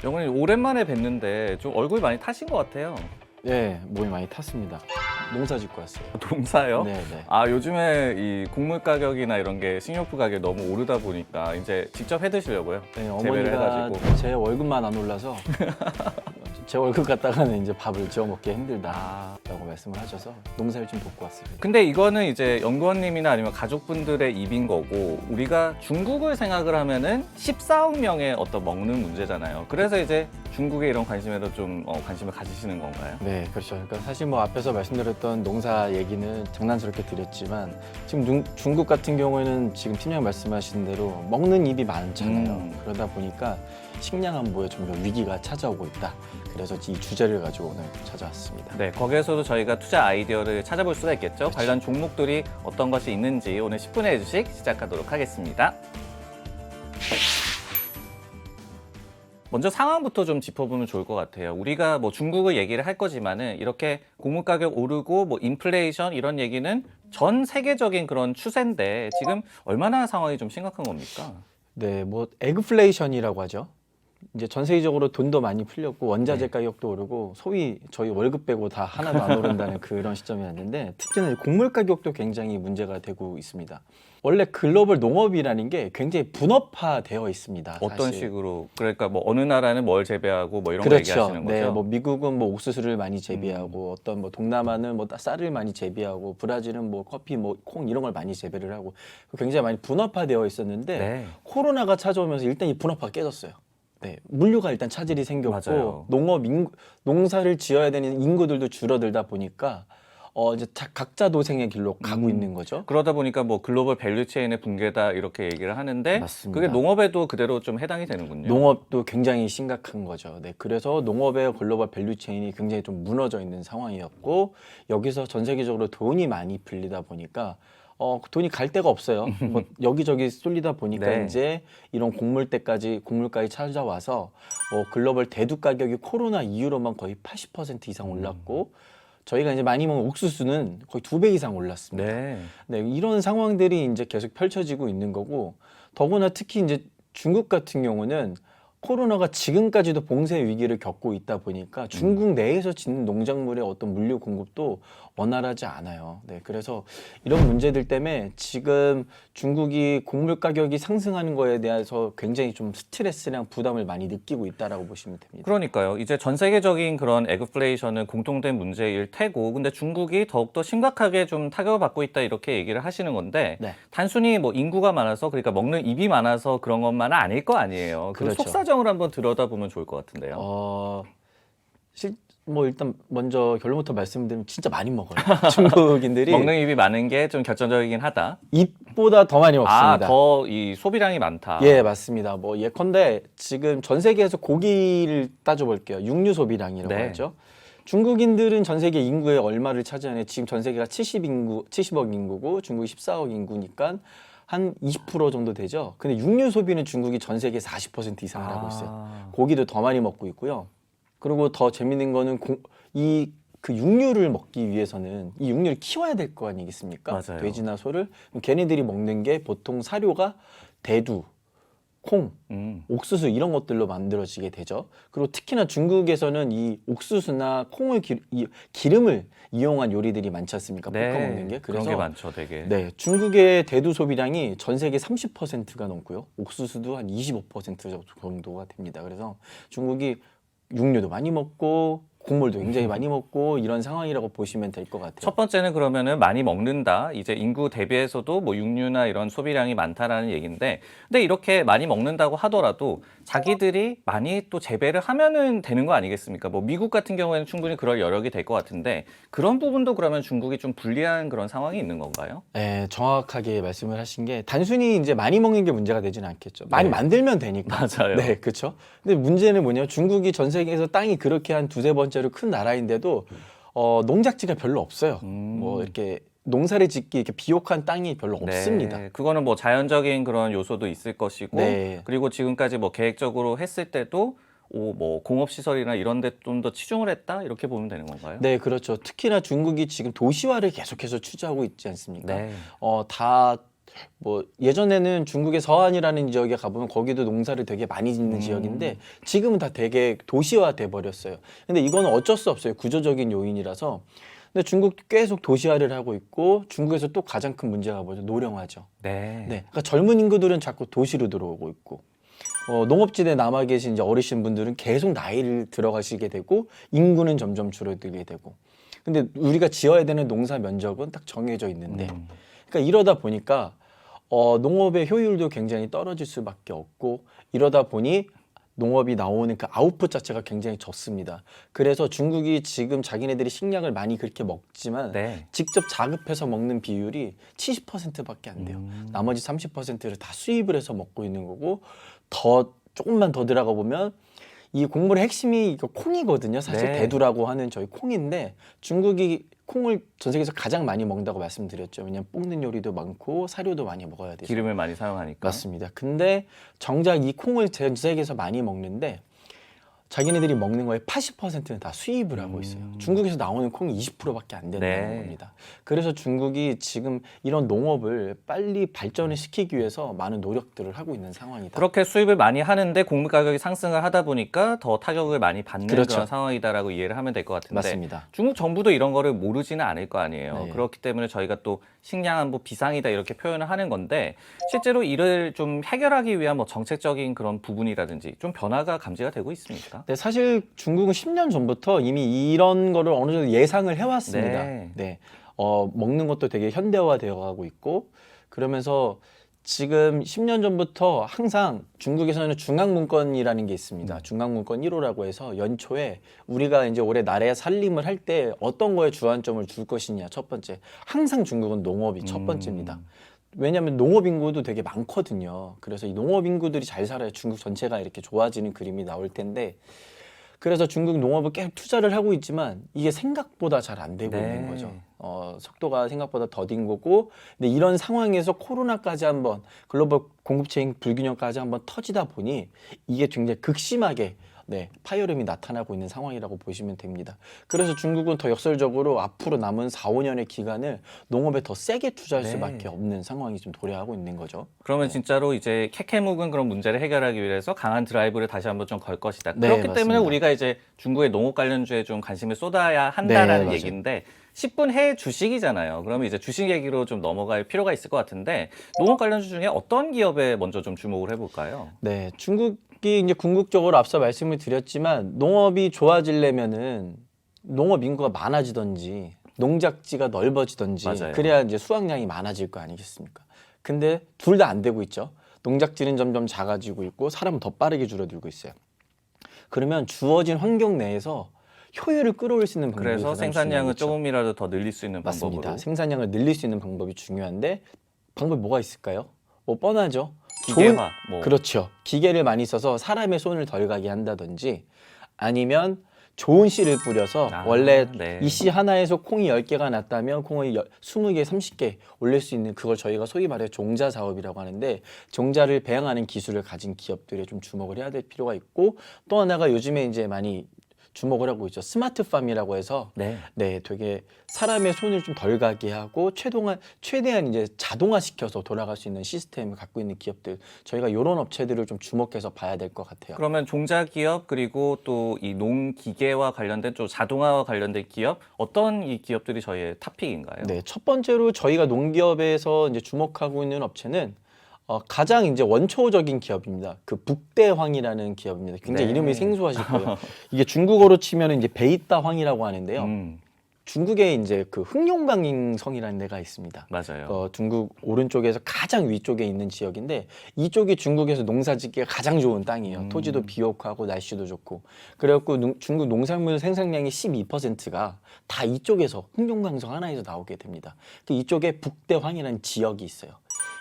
영훈님 오랜만에 뵀는데 좀 얼굴이 많이 타신 것 같아요. 네, 몸이 많이 탔습니다. 농사 짓고 왔어요. 농사요? 네, 네. 아, 요즘에 이 곡물 가격이나 이런 게 식료품 가격이 너무 오르다 보니까 이제 직접 해 드시려고요. 네, 재배를 어머니가 해가지고. 제 월급만 안 올라서 제 월급 갖다가는 이제 밥을 지어 먹기 힘들다라고 아. 말씀을 하셔서 농사를 좀 돕고 왔습니다. 근데 이거는 이제 연구원님이나 아니면 가족분들의 입인 거고, 우리가 중국을 생각을 하면은 14억 명의 어떤 먹는 문제잖아요. 그래서 이제 중국의 이런 관심에도 좀 관심을 가지시는 건가요? 네, 그렇죠. 그러니까 사실 뭐 앞에서 말씀드렸던 농사 얘기는 장난스럽게 드렸지만 지금 중국 같은 경우에는 지금 팀장 말씀하신 대로 먹는 입이 많잖아요. 그러다 보니까 식량 안보에 점점 위기가 찾아오고 있다. 그래서 이 주제를 가지고 오늘 찾아왔습니다. 네, 거기에서도 저희가 투자 아이디어를 찾아볼 수가 있겠죠. 그치. 관련 종목들이 어떤 것이 있는지 오늘 10분의 주식 시작하도록 하겠습니다. 먼저 상황부터 좀 짚어보면 좋을 것 같아요. 우리가 뭐 중국을 얘기를 할 거지만은 이렇게 곡물 가격 오르고 뭐 인플레이션 이런 얘기는 전 세계적인 그런 추세인데 지금 얼마나 상황이 좀 심각한 겁니까? 네, 뭐 에그플레이션이라고 하죠. 이제 전 세계적으로 돈도 많이 풀렸고 원자재 가격도 오르고 소위 저희 월급 빼고 다 하나도 안 오른다는 그런 시점이 왔는데 특히나 곡물 가격도 굉장히 문제가 되고 있습니다. 원래 글로벌 농업이라는 게 굉장히 분업화되어 있습니다. 어떤 사실. 식으로? 그러니까 뭐 어느 나라는 뭘 재배하고 뭐 이런 거 얘기하시는 거죠? 네, 뭐 미국은 뭐 옥수수를 많이 재배하고 어떤 뭐 동남아는 뭐 쌀을 많이 재배하고 브라질은 뭐 커피, 뭐 콩 이런 걸 많이 재배를 하고 굉장히 많이 분업화되어 있었는데 네. 코로나가 찾아오면서 일단 이 분업화가 깨졌어요. 네, 물류가 일단 차질이 생겼고 맞아요. 농사를 지어야 되는 인구들도 줄어들다 보니까 이제 각자 도생의 길로 가고 있는 거죠. 그러다 보니까 뭐 글로벌 밸류체인의 붕괴다 이렇게 얘기를 하는데 맞습니다. 그게 농업에도 그대로 좀 해당이 되는군요. 농업도 굉장히 심각한 거죠. 네, 그래서 농업의 글로벌 밸류체인이 굉장히 좀 무너져 있는 상황이었고 여기서 전 세계적으로 돈이 많이 불리다 보니까 돈이 갈 데가 없어요. 뭐 여기저기 쏠리다 보니까 네. 이제 이런 곡물까지 찾아와서 뭐 글로벌 대두 가격이 코로나 이후로만 거의 80% 이상 올랐고 저희가 이제 많이 먹는 옥수수는 거의 2배 이상 올랐습니다. 네. 네, 이런 상황들이 이제 계속 펼쳐지고 있는 거고 더구나 특히 이제 중국 같은 경우는 코로나가 지금까지도 봉쇄 위기를 겪고 있다 보니까 중국 내에서 짓는 농작물의 어떤 물류 공급도 원활하지 않아요. 네, 그래서 이런 문제들 때문에 지금 중국이 곡물 가격이 상승하는 거에 대해서 굉장히 좀 스트레스랑 부담을 많이 느끼고 있다라고 보시면 됩니다. 그러니까요. 이제 전 세계적인 그런 에그플레이션은 공통된 문제일 테고, 근데 중국이 더욱더 심각하게 좀 타격을 받고 있다 이렇게 얘기를 하시는 건데, 네. 단순히 뭐 인구가 많아서 그러니까 먹는 입이 많아서 그런 것만은 아닐 거 아니에요. 그 그렇죠. 속사정을 한번 들여다보면 좋을 것 같은데요. 뭐 일단 먼저 결론부터 말씀드리면 진짜 많이 먹어요. 중국인들이 먹는 입이 많은 게 좀 결정적이긴 하다. 입보다 더 많이 먹습니다. 더 이 소비량이 많다. 예, 맞습니다. 뭐 예컨대 지금 전 세계에서 고기를 따져볼게요. 육류 소비량이라고 네. 하죠. 중국인들은 전 세계 인구의 얼마를 차지하냐? 지금 전 세계가 70억 인구고 중국이 14억 인구니까 한 20% 정도 되죠. 근데 육류 소비는 중국이 전 세계 40% 이상을 하고 있어요. 고기도 더 많이 먹고 있고요. 그리고 더 재밌는 거는 그 육류를 먹기 위해서는 이 육류를 키워야 될 거 아니겠습니까? 맞아요. 돼지나 소를. 걔네들이 먹는 게 보통 사료가 대두, 콩, 옥수수 이런 것들로 만들어지게 되죠. 그리고 특히나 중국에서는 이 옥수수나 콩을 이 기름을 이용한 요리들이 많지 않습니까? 볶아 먹는 게. 그런 게 많죠, 되게. 네, 중국의 대두 소비량이 전 세계 30%가 넘고요. 옥수수도 한 25% 정도가 됩니다. 그래서 중국이 육류도 많이 먹고 곡물도 굉장히 많이 먹고 이런 상황이라고 보시면 될 것 같아요. 첫 번째는 그러면은 많이 먹는다. 이제 인구 대비해서도 뭐 육류나 이런 소비량이 많다라는 얘기인데, 근데 이렇게 많이 먹는다고 하더라도 자기들이 많이 또 재배를 하면은 되는 거 아니겠습니까? 뭐 미국 같은 경우에는 충분히 그럴 여력이 될 것 같은데 그런 부분도 그러면 중국이 좀 불리한 그런 상황이 있는 건가요? 네, 정확하게 말씀을 하신 게 단순히 이제 많이 먹는 게 문제가 되지는 않겠죠. 많이 네. 만들면 되니까. 맞아요. 네, 그렇죠. 근데 문제는 뭐냐면 중국이 전 세계에서 땅이 그렇게 한 두세 번째로 큰 나라인데도 농작지가 별로 없어요. 뭐 이렇게 농사를 짓기 이렇게 비옥한 땅이 별로 없습니다. 네, 그거는 뭐 자연적인 그런 요소도 있을 것이고, 네. 그리고 지금까지 뭐 계획적으로 했을 때도 뭐 공업 시설이나 이런 데 좀 더 치중을 했다 이렇게 보면 되는 건가요? 네, 그렇죠. 특히나 중국이 지금 도시화를 계속해서 추진하고 있지 않습니까? 네. 다 뭐 예전에는 중국의 서안이라는 지역에 가보면 거기도 농사를 되게 많이 짓는 지역인데 지금은 다 되게 도시화돼 버렸어요. 근데 이거는 어쩔 수 없어요. 구조적인 요인이라서. 근데 중국 계속 도시화를 하고 있고 중국에서 또 가장 큰 문제가 뭐죠? 노령화죠. 네. 네, 그러니까 젊은 인구들은 자꾸 도시로 들어오고 있고 농업지대에 남아 계신 이제 어르신 분들은 계속 나이를 들어가시게 되고 인구는 점점 줄어들게 되고. 근데 우리가 지어야 되는 농사 면적은 딱 정해져 있는데, 그러니까 이러다 보니까 농업의 효율도 굉장히 떨어질 수밖에 없고 이러다 보니 농업이 나오는 그 아웃풋 자체가 굉장히 적습니다. 그래서 중국이 지금 자기네들이 식량을 많이 그렇게 먹지만 네. 직접 자급해서 먹는 비율이 70%밖에 안 돼요. 나머지 30%를 다 수입을 해서 먹고 있는 거고 더 조금만 더 들어가 보면 이 곡물의 핵심이 이거 콩이거든요. 사실 네. 대두라고 하는 저희 콩인데 중국이 콩을 전 세계에서 가장 많이 먹는다고 말씀드렸죠. 왜냐하면 볶는 요리도 많고 사료도 많이 먹어야 돼서. 기름을 많이 사용하니까. 맞습니다. 근데 정작 이 콩을 전 세계에서 많이 먹는데 자기네들이 먹는 거의 80%는 다 수입을 하고 있어요. 중국에서 나오는 콩이 20%밖에 안 된다는 네. 겁니다. 그래서 중국이 지금 이런 농업을 빨리 발전을 시키기 위해서 많은 노력들을 하고 있는 상황이다. 그렇게 수입을 많이 하는데 곡물 가격이 상승을 하다 보니까 더 타격을 많이 받는 그렇죠. 그런 상황이다라고 이해를 하면 될 것 같은데 맞습니다. 중국 정부도 이런 거를 모르지는 않을 거 아니에요. 네. 그렇기 때문에 저희가 또 식량 안보 비상이다 이렇게 표현을 하는 건데 실제로 이를 좀 해결하기 위한 뭐 정책적인 그런 부분이라든지 좀 변화가 감지가 되고 있습니까? 네, 사실 중국은 10년 전부터 이미 이런 거를 어느 정도 예상을 해왔습니다. 네. 네. 먹는 것도 되게 현대화되어 가고 있고 그러면서 지금 10년 전부터 항상 중국에서는 중앙문건이라는 게 있습니다. 중앙문건 1호라고 해서 연초에 우리가 이제 올해 나라의 살림을 할 때 어떤 거에 주안점을 줄 것이냐 첫 번째. 항상 중국은 농업이 첫 번째입니다. 왜냐하면 농업 인구도 되게 많거든요. 그래서 이 농업 인구들이 잘 살아야 중국 전체가 이렇게 좋아지는 그림이 나올 텐데 그래서 중국 농업을 계속 투자를 하고 있지만 이게 생각보다 잘 안 되고 네. 있는 거죠. 속도가 생각보다 더딘 거고 근데 이런 상황에서 코로나까지 한번 글로벌 공급체인 불균형까지 한번 터지다 보니 이게 굉장히 극심하게 파열음이 나타나고 있는 상황이라고 보시면 됩니다. 그래서 중국은 더 역설적으로 앞으로 남은 4, 5년의 기간을 농업에 더 세게 투자할 네. 수밖에 없는 상황이 좀 도래하고 있는 거죠. 그러면 진짜로 이제 캐캐묵은 그런 문제를 해결하기 위해서 강한 드라이브를 다시 한번 좀 걸 것이다. 네, 그렇기 때문에 맞습니다. 우리가 이제 중국의 농업 관련주에 좀 관심을 쏟아야 한다라는 맞아요. 얘기인데 10분 해 주식이잖아요. 그러면 이제 주식 얘기로 좀 넘어갈 필요가 있을 것 같은데 농업 관련주 중에 어떤 기업에 먼저 좀 주목을 해볼까요? 네, 중국이 이제 궁극적으로 앞서 말씀을 드렸지만 농업이 좋아지려면은 농업 인구가 많아지든지 농작지가 넓어지든지 맞아요. 그래야 이제 수확량이 많아질 거 아니겠습니까? 근데 둘 다 안 되고 있죠. 농작지는 점점 작아지고 있고 사람은 더 빠르게 줄어들고 있어요. 그러면 주어진 환경 내에서 효율을 끌어올 수 있는 방법이 그래서 가장 생산량을 중요하겠죠. 조금이라도 더 늘릴 수 있는 맞습니다. 방법으로 생산량을 늘릴 수 있는 방법이 중요한데 방법이 뭐가 있을까요? 뭐 뻔하죠. 기계화, 뭐. 그렇죠. 기계를 많이 써서 사람의 손을 덜 가게 한다든지 아니면 좋은 씨를 뿌려서 원래 네. 이 씨 하나에서 콩이 10개가 났다면 콩을 20개, 30개 올릴 수 있는 그걸 저희가 소위 말해 종자 사업이라고 하는데 종자를 배양하는 기술을 가진 기업들에 좀 주목을 해야 될 필요가 있고 또 하나가 요즘에 이제 많이 주목을 하고 있죠. 스마트팜이라고 해서 네. 되게 사람의 손을 좀 덜 가게 하고 최대한 이제 자동화시켜서 돌아갈 수 있는 시스템을 갖고 있는 기업들 저희가 이런 업체들을 좀 주목해서 봐야 될 것 같아요. 그러면 종자 기업 그리고 또 이 농기계와 관련된 좀 자동화와 관련된 기업 어떤 이 기업들이 저희의 탑픽인가요? 네, 첫 번째로 저희가 농기업에서 이제 주목하고 있는 업체는 가장 이제 원초적인 기업입니다. 그 북대황이라는 기업입니다. 굉장히 네. 이름이 생소하실 거예요. 이게 중국어로 치면 이제 베이따황이라고 하는데요. 중국에 이제 그 흑룡강ing성이라는 데가 있습니다. 맞아요. 중국 오른쪽에서 가장 위쪽에 있는 지역인데 이쪽이 중국에서 농사짓기가 가장 좋은 땅이에요. 토지도 비옥하고 날씨도 좋고 그래갖고 중국 농산물 생산량의 12%가 다 이쪽에서 흑룡강성 하나에서 나오게 됩니다. 그 이쪽에 북대황이라는 지역이 있어요.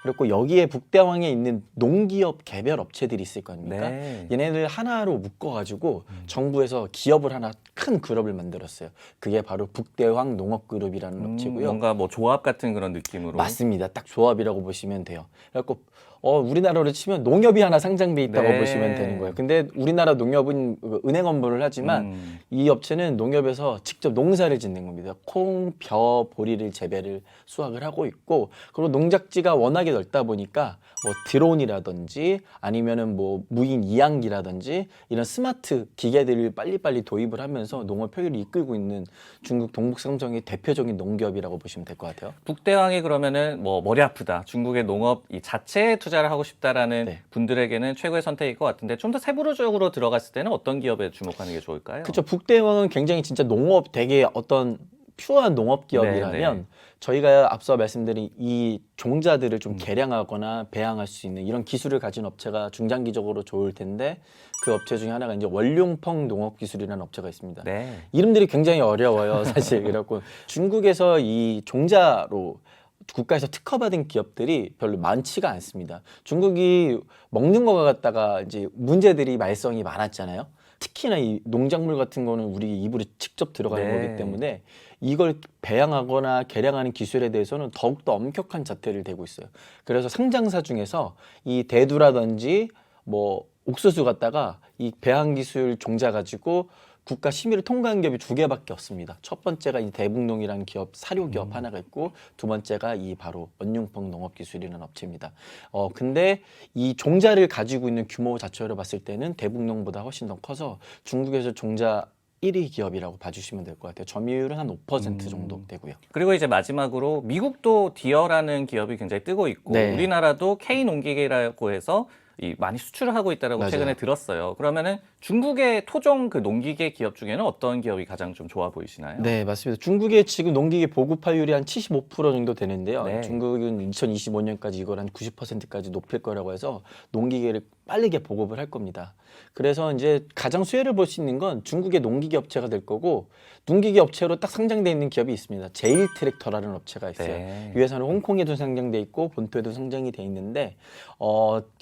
그리고 여기에 북대왕에 있는 농기업 개별 업체들이 있을 거 아닙니까? 네. 얘네들 하나로 묶어가지고 정부에서 기업을 하나 큰 그룹을 만들었어요. 그게 바로 북대왕 농업그룹이라는 업체고요. 뭔가 뭐 조합 같은 그런 느낌으로. 맞습니다. 딱 조합이라고 보시면 돼요. 그래갖고 우리나라로 치면 농협이 하나 상장돼 있다고 네. 보시면 되는 거예요. 근데 우리나라 농협은 은행 업무를 하지만 이 업체는 농협에서 직접 농사를 짓는 겁니다. 콩, 벼, 보리를 재배를 수확을 하고 있고, 그리고 농작지가 워낙에 넓다 보니까 뭐 드론이라든지 아니면은 뭐 무인 이양기라든지 이런 스마트 기계들을 빨리빨리 도입을 하면서 농업 효율을 이끌고 있는 중국 동북삼성의 대표적인 농기업이라고 보시면 될 것 같아요. 북대왕이 그러면은 뭐 머리 아프다. 중국의 농업 이 자체에 투자를 하고 싶다라는 네. 분들에게는 최고의 선택일 것 같은데 좀 더 세부적으로 들어갔을 때는 어떤 기업에 주목하는 게 좋을까요? 그렇죠. 북대왕은 굉장히 진짜 농업 되게 어떤 퓨어한 농업 기업이라면 네. 저희가 앞서 말씀드린 이 종자들을 좀 개량하거나 배양할 수 있는 이런 기술을 가진 업체가 중장기적으로 좋을 텐데, 그 업체 중에 하나가 이제 원룡펑 농업기술이라는 업체가 있습니다. 네. 이름들이 굉장히 어려워요, 사실. 그래갖고 중국에서 이 종자로 국가에서 특허받은 기업들이 별로 많지가 않습니다. 중국이 먹는 거 갖다가 이제 문제들이 말썽이 많았잖아요. 특히나 이 농작물 같은 거는 우리 입으로 직접 들어가는 네. 거기 때문에 이걸 배양하거나 개량하는 기술에 대해서는 더욱더 엄격한 잣대를 대고 있어요. 그래서 상장사 중에서 이 대두라든지 뭐 옥수수 갖다가 이 배양 기술 종자 가지고 국가 심의를 통과한 기업이 2개밖에 없습니다. 첫 번째가 이 대북농이라는 기업, 사료 기업 하나가 있고, 두 번째가 이 바로 원융펑 농업기술이라는 업체입니다. 근데 이 종자를 가지고 있는 규모 자체로 봤을 때는 대북농보다 훨씬 더 커서 중국에서 종자 1위 기업이라고 봐주시면 될 것 같아요. 점유율은 한 5% 정도 되고요. 그리고 이제 마지막으로 미국도 디어라는 기업이 굉장히 뜨고 있고 네. 우리나라도 K농기계라고 해서 이 많이 수출을 하고 있다라고 맞아요. 최근에 들었어요. 그러면은 중국의 토종 그 농기계 기업 중에는 어떤 기업이 가장 좀 좋아 보이시나요? 네, 맞습니다. 중국의 지금 농기계 보급화율이 한 75% 정도 되는데요. 네. 중국은 2025년까지 이걸 한 90%까지 높일 거라고 해서 농기계를 빠르게 보급을 할 겁니다. 그래서 이제 가장 수혜를 볼 수 있는 건 중국의 농기계 업체가 될 거고, 농기계 업체로 딱 상장돼 있는 기업이 있습니다. 제일 트랙터라는 업체가 있어요. 네. 이 회사는 홍콩에도 상장돼 있고 본토에도 상장이 돼 있는데,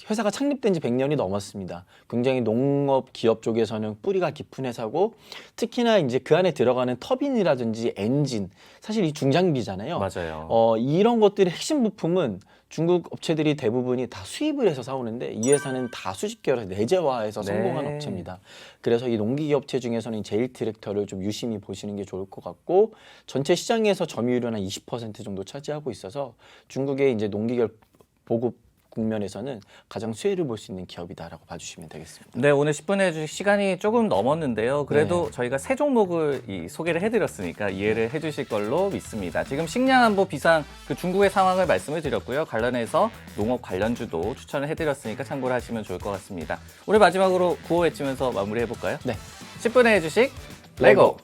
회사가 창립된 지 100년이 넘었습니다. 굉장히 농업 기업 쪽에서는 뿌리가 깊은 회사고, 특히나 이제 그 안에 들어가는 터빈이라든지 엔진, 사실 이 중장비잖아요. 맞아요. 이런 것들의 핵심 부품은 중국 업체들이 대부분이 다 수입을 해서 사오는데, 이 회사는 다 수십 개월에서 내재화해서 네. 성공한 업체입니다. 그래서 이 농기계 업체 중에서는 제일 트랙터를 좀 유심히 보시는 게 좋을 것 같고, 전체 시장에서 점유율은 한 20% 정도 차지하고 있어서 중국의 이제 농기계 보급 국면에서는 가장 수혜를 볼 수 있는 기업이다라고 봐주시면 되겠습니다. 네, 오늘 10분의 주식 시간이 조금 넘었는데요. 그래도 네. 저희가 세 종목을 소개를 해드렸으니까 이해를 해주실 걸로 믿습니다. 지금 식량안보 비상 그 중국의 상황을 말씀을 드렸고요. 관련해서 농업 관련주도 추천을 해드렸으니까 참고를 하시면 좋을 것 같습니다. 오늘 마지막으로 구호 외치면서 마무리해볼까요? 네. 10분의 주식 레고!